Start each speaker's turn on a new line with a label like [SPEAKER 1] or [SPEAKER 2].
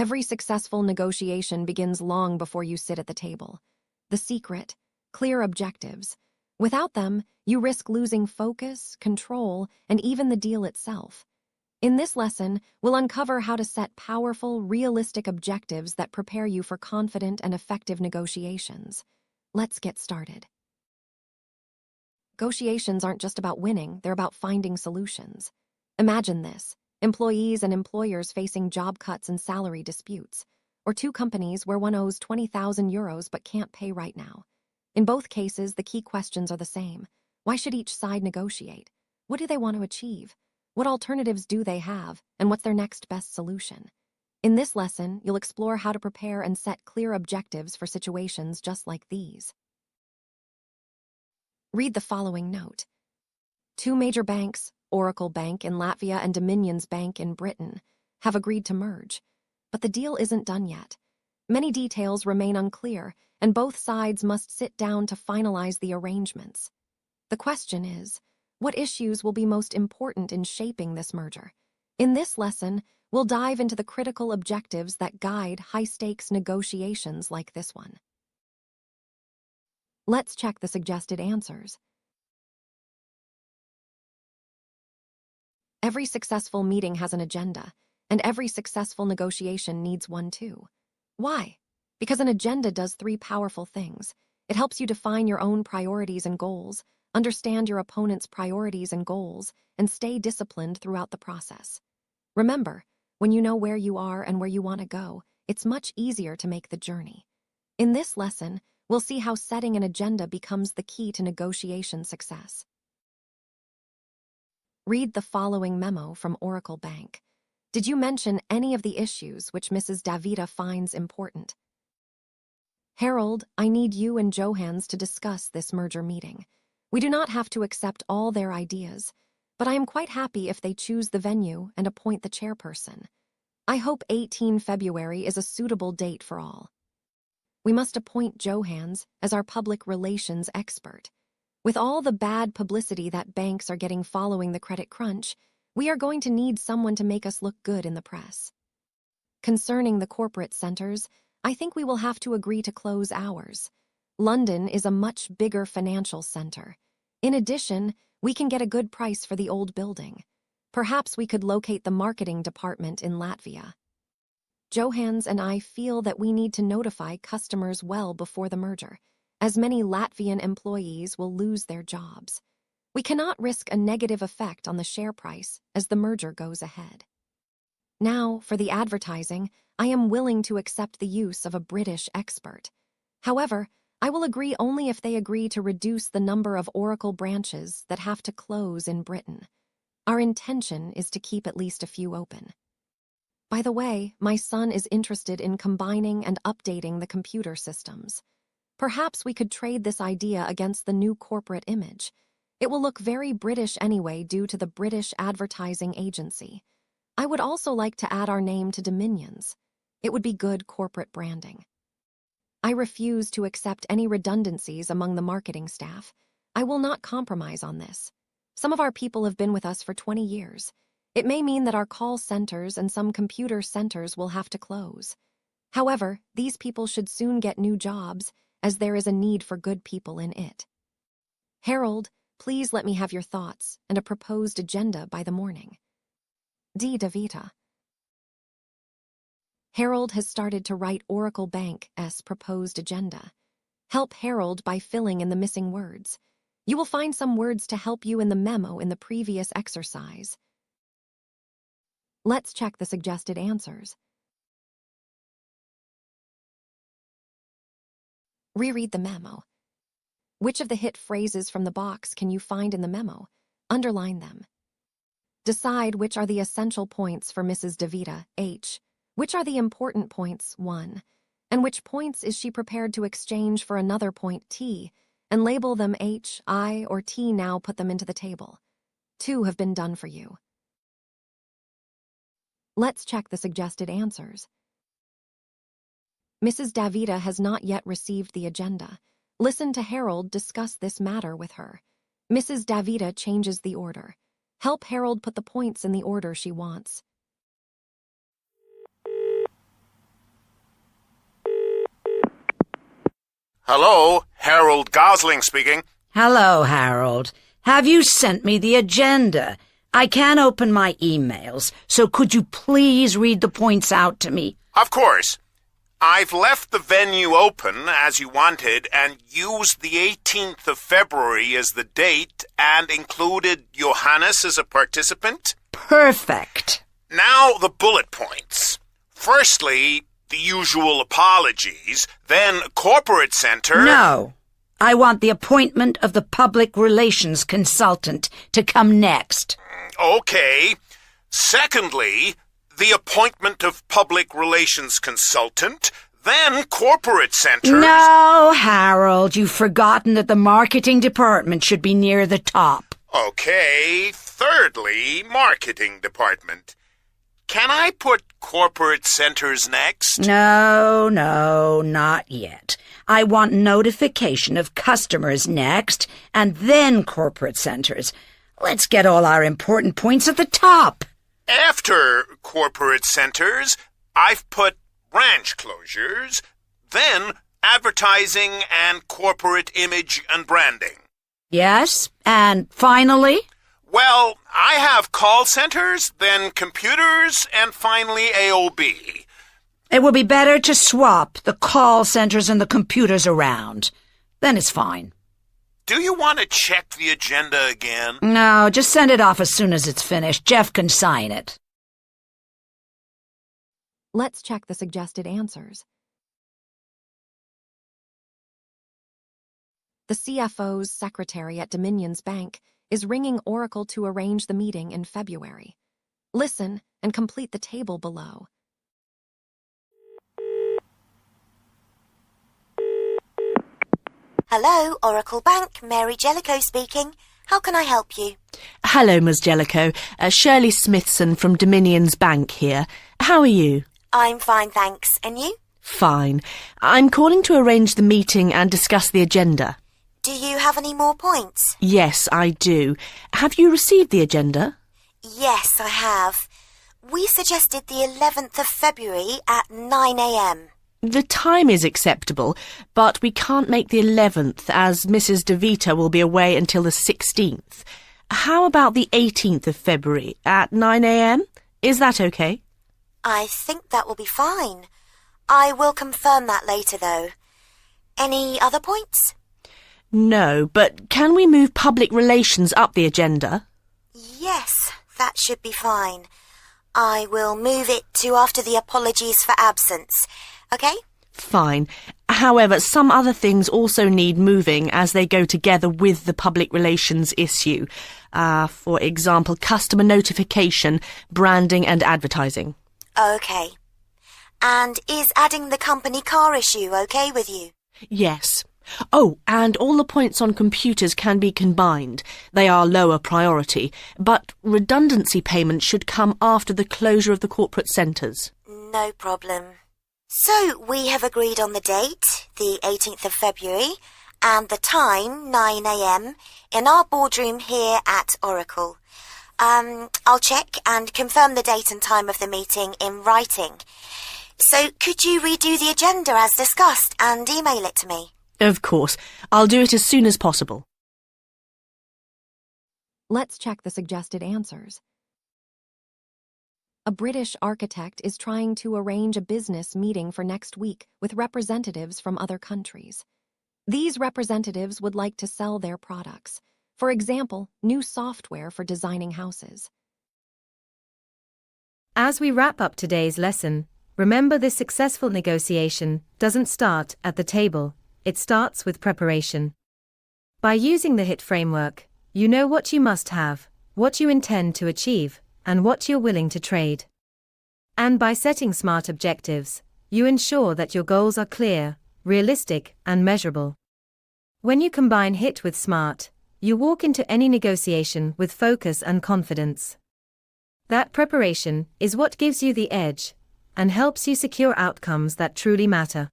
[SPEAKER 1] Every successful negotiation begins long before you sit at the table. The secret: clear objectives. Without them, you risk losing focus, control, and even the deal itself. In this lesson, we'll uncover how to set powerful, realistic objectives that prepare you for confident and effective negotiations. Let's get started. Negotiations aren't just about winning, they're about finding solutions. Imagine this: employees and employers facing job cuts and salary disputes, or two companies where one owes 20,000 euros but can't pay right now. In both cases, the key questions are the same. Why should each side negotiate? What do they want to achieve? What alternatives do they have, and what's their next best solution? In this lesson, you'll explore how to prepare and set clear objectives for situations just like these. Read the following note. Two major banks, Oracle Bank in Latvia and Dominion's Bank in Britain, have agreed to merge. But the deal isn't done yet. Many details remain unclear, and both sides must sit down to finalize the arrangements. The question is, what issues will be most important in shaping this merger? In this lesson, we'll dive into the critical objectives that guide high-stakes negotiations like this one. Let's check the suggested answers. Every successful meeting has an agenda, and every successful negotiation needs one too. Why? Because an agenda does three powerful things. It helps you define your own priorities and goals, understand your opponent's priorities and goals, and stay disciplined throughout the process. Remember, when you know where you are and where you want to go, it's much easier to make the journey. In this lesson, we'll see how setting an agenda becomes the key to negotiation success. Read the following memo from Oracle Bank. Did you mention any of the issues which Mrs. Davida finds important? Harold, I need you and Johannes to discuss this merger meeting. We do not have to accept all their ideas, but I am quite happy if they choose the venue and appoint the chairperson. I hope 18 February is a suitable date for all. We must appoint Johannes as our public relations expert. With all the bad publicity that banks are getting following the credit crunch, we are going to need someone to make us look good in the press. Concerning the corporate centers, I think we will have to agree to close ours. London is a much bigger financial center. In addition, we can get a good price for the old building. Perhaps we could locate the marketing department in Latvia. Johannes and I feel that we need to notify customers well before the merger, as many Latvian employees will lose their jobs. We cannot risk a negative effect on the share price as the merger goes ahead. Now, for the advertising, I am willing to accept the use of a British expert. However, I will agree only if they agree to reduce the number of Oracle branches that have to close in Britain. Our intention is to keep at least a few open. By the way, my son is interested in combining and updating the computer systems. Perhaps we could trade this idea against the new corporate image. It will look very British anyway due to the British advertising agency. I would also like to add our name to Dominion's. It would be good corporate branding. I refuse to accept any redundancies among the marketing staff. I will not compromise on this. Some of our people have been with us for 20 years. It may mean that our call centers and some computer centers will have to close. However, these people should soon get new jobs, as there is a need for good people in it. Harold, please let me have your thoughts and a proposed agenda by the morning. D. Davita. Harold has started to write Oracle Bank's proposed agenda. Help Harold by filling in the missing words. You will find some words to help you in the memo in the previous exercise. Let's check the suggested answers. Reread the memo. Which of the hit phrases from the box can you find in the memo? Underline them. Decide which are the essential points for Mrs. Davida, H. Which are the important points, 1. And which points is she prepared to exchange for another point, T, and label them H, I, or T. Now put them into the table. 2 have been done for you. Let's check the suggested answers. Mrs. Davida has not yet received the agenda. Listen to Harold discuss this matter with her. Mrs. Davida changes the order. Help Harold put the points in the order she wants.
[SPEAKER 2] Hello, Harold Gosling speaking.
[SPEAKER 3] Hello, Harold. Have you sent me the agenda? I can't open my emails, so could you please read the points out to me?
[SPEAKER 2] Of course. I've left the venue open as you wanted and used the 18th of February as the date and included Johannes as a participant.
[SPEAKER 3] Perfect.
[SPEAKER 2] Now the bullet points. Firstly, the usual apologies, then corporate center.
[SPEAKER 3] No. I want the appointment of the public relations consultant to come next.
[SPEAKER 2] Okay. Secondly, the appointment of public relations consultant, then corporate center.
[SPEAKER 3] No, Harold, you've forgotten that the marketing department should be near the top.
[SPEAKER 2] Okay. Thirdly, marketing department. Can I put corporate centers next?
[SPEAKER 3] No, not yet. I want notification of customers next, and then corporate centers. Let's get all our important points at the top.
[SPEAKER 2] After corporate centers, I've put branch closures, then advertising and corporate image and branding.
[SPEAKER 3] Yes, and finally?
[SPEAKER 2] Well, I have call centers, then computers, and finally AOB.
[SPEAKER 3] It would be better to swap the call centers and the computers around. Then it's fine.
[SPEAKER 2] Do you want to check the agenda again?
[SPEAKER 3] No, just send it off as soon as it's finished. Jeff can sign it.
[SPEAKER 1] Let's check the suggested answers. The CFO's secretary at Dominion's Bank is ringing Oracle to arrange the meeting in February. Listen and complete the table below.
[SPEAKER 4] Hello, Oracle Bank. Mary Jellicoe speaking. How can I help you?
[SPEAKER 5] Hello, Ms. Jellicoe. Shirley Smithson from Dominion's Bank here. How are you?
[SPEAKER 4] I'm fine, thanks. And you?
[SPEAKER 5] Fine. I'm calling to arrange the meeting and discuss the agenda.
[SPEAKER 4] Do you have any more points?
[SPEAKER 5] Yes, I do. Have you received the agenda?
[SPEAKER 4] Yes, I have. We suggested the 11th of February at 9 a.m.
[SPEAKER 5] The time is acceptable, but we can't make the 11th as Mrs. DeVita will be away until the 16th. How about the 18th of February at 9 a.m.? Is that okay?
[SPEAKER 4] I think that will be fine. I will confirm that later, though. Any other points?
[SPEAKER 5] No, but can we move public relations up the agenda?
[SPEAKER 4] Yes, that should be fine. I will move it to after the apologies for absence. Okay?
[SPEAKER 5] Fine. However, some other things also need moving as they go together with the public relations issue. For example, customer notification, branding and advertising.
[SPEAKER 4] Okay. And is adding the company car issue okay with you?
[SPEAKER 5] Yes. Oh, and all the points on computers can be combined. They are lower priority, but redundancy payments should come after the closure of the corporate centres.
[SPEAKER 4] No problem. So, we have agreed on the date, the 18th of February, and the time, 9 a.m, in our boardroom here at Oracle. I'll check and confirm the date and time of the meeting in writing. So, could you redo the agenda as discussed and email it to me?
[SPEAKER 5] Of course. I'll do it as soon as possible.
[SPEAKER 1] Let's check the suggested answers. A British architect is trying to arrange a business meeting for next week with representatives from other countries. These representatives would like to sell their products. For example, new software for designing houses.
[SPEAKER 6] As we wrap up today's lesson, remember this successful negotiation doesn't start at the table, it starts with preparation. By using the HIT framework, you know what you must have, what you intend to achieve, and what you're willing to trade. And by setting SMART objectives, you ensure that your goals are clear, realistic, and measurable. When you combine HIT with SMART, you walk into any negotiation with focus and confidence. That preparation is what gives you the edge and helps you secure outcomes that truly matter.